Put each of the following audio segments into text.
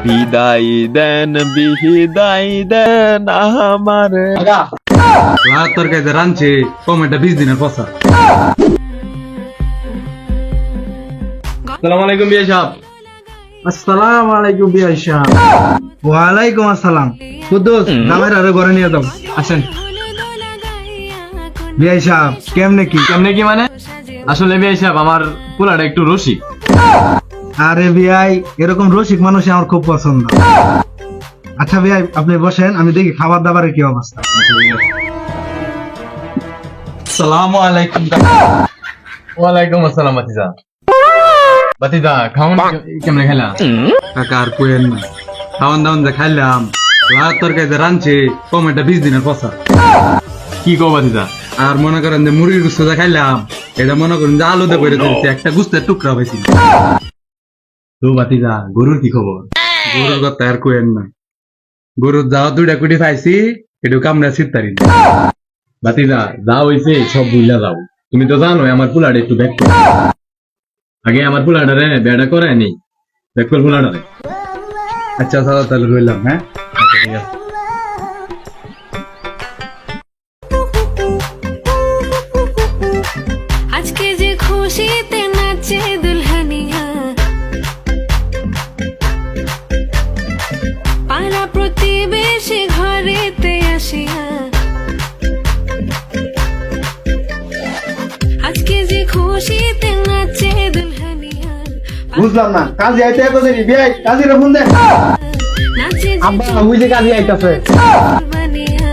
বিদায় দেন আমারে। তোর কাছে রানছে টমেটো 20 দিনের পচা। আসসালামু আলাইকুম বিয়ে সাহেব। আসসালামু আলাইকুম বিআই সাহেব। ওয়ালাইকুম আসসালাম। কুদ্দুস জামাইর আরে ঘরে নিয়ে যাও। আসেন। বিআই সাহেব কেমনে কি? কেমনে কি মানে? আসলে বিয়ে সাহেব আমার পোলাটা একটু রসিক। আরে বিআই এরকম রসিক মানুষ আমার খুব পছন্দ। আচ্ছা বিআই আপনি বসেন, আমি দেখি খাবার দাবারের কি অবস্থা। আসসালামু আলাইকুম। ওয়ালাইকুম আসসালাম বাতিজা। বাতিজা খাওন কেমনে খেলা? কাকা আর কোয়েন না, খাওয়ান দাওয়ান যে খাইলাম, তোর কাছে রানছে টমেটো 20 দিনের পচা। কি কো বাতিজা? আর মনে করেন যে মুরগির গুস্ত যা খাইলাম, এটা মনে করেন যে আলুতে করে দিয়েছে, একটা গুস্তের টুকরা হয়েছে। তো বাতিজা গরুর কি খবর? গরুর কথা আর কোয়েন না, গরুর যাও 2টা কুটি পাইছি, একটু কামড়া ছিটতারি। বাতিজা যা হইছে সব ভুইলা যাও। তুমি তো জানো আমার পোলাটা একটু ব্যাক করে। আগে আমার পোলাটা রে বেড়া করে নি, ব্যাক করে পোলাটা রে। আচ্ছা দাদা তাহলে রইলাম, হ্যাঁ আচ্ছা ঠিক আছে। আজকে যে খুশিতে নাচে দুলহানিয়া, পাড়া প্রতিবেশী ঘরেতে আসিয়া, আজকে যে খুশিতে নাচে দুলহানিয়া, বুঝলাম না কাজে আইতে এত দেরি। বিয়াই কাজীর ফোন দে। নাচে আব্বা ওই যে কাজে আইতাছে। বানিয়া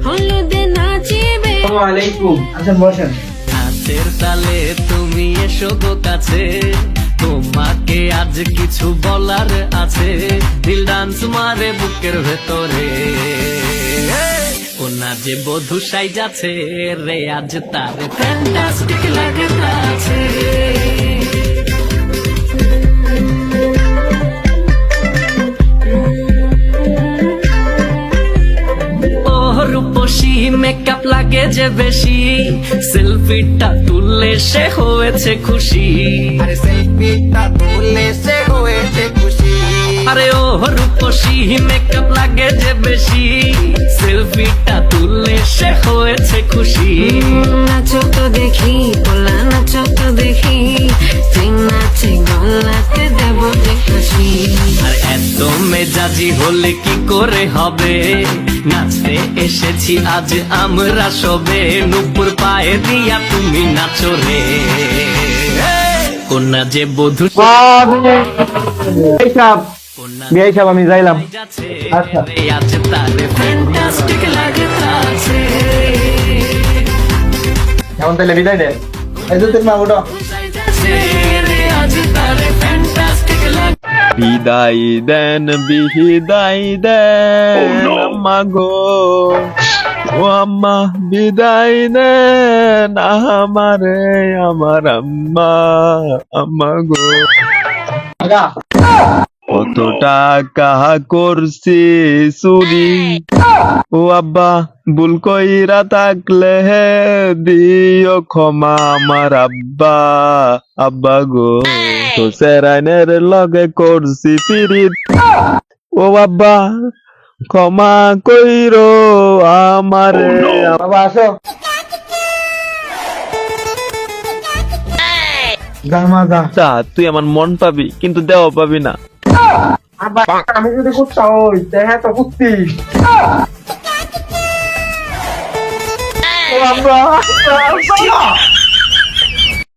হলুদে নাচিবে। আসসালামু আলাইকুম। আচ্ছা বসেন। নাচের তালে তুমি এসো গো কাছে, তোমাকে আজ কিছু বলার আছে। দিল ডান্স মারে বুকের ভেতরে, ওনা যে বধু সাইজাছে রে আজ তার ফ্যান্টাস্টিক লাগতাছে। রূপসী মেকআপ লাগে যে বেশি, সেলফিটা তুললে সে হয়েছে খুশি। আরে সেলফিটা তুললে সে হয়েছে খুশি। আরে ও রূপসী মেকআপ লাগে যে বেশি, সেলফিটা তুললে সে হয়েছে খুশি। নাচো তো দেখি পোলা, নাচো তো দেখি, তুই নাচে গলাতে দেব যে হাসি। আর এত মেজাজি হলে কি করে হবে, নাচতে এসেছি আজ আমরা সবে। নুপুর পায়ে দিয়া তুমি নাচো রে, কন্যা যে বধূ বিআই সাহেব আমি যাইলাম। যাচ্ছে আচ্ছা। রে আজ তার ফ্যান্টাস্টিক লাগতাছে। এখন তাহলে বিদায় দেন। এই তো মা ওটা যাচ্ছে রে আজ তার ফ্যান্টাস্টিক বিদায় দেন আম্মা গো, ও আম্মা বিদায় দেন আমারে, আমার আম্মা গো। কত টাকা করছি চুরি, ও আব্বা ভুল কইরা থাকলে দিও ক্ষমা আমার আব্বা গো। তো সেরাইনের লগে করছি পিরিত, ও আব্বা ক্ষমা কইরো আমারে। বাবা আসো। যা তুই আমার মন পাবি কিন্তু দেওয়া পাবি না। আমি যদি কুত্তা হই দেখা তো কুত্তি।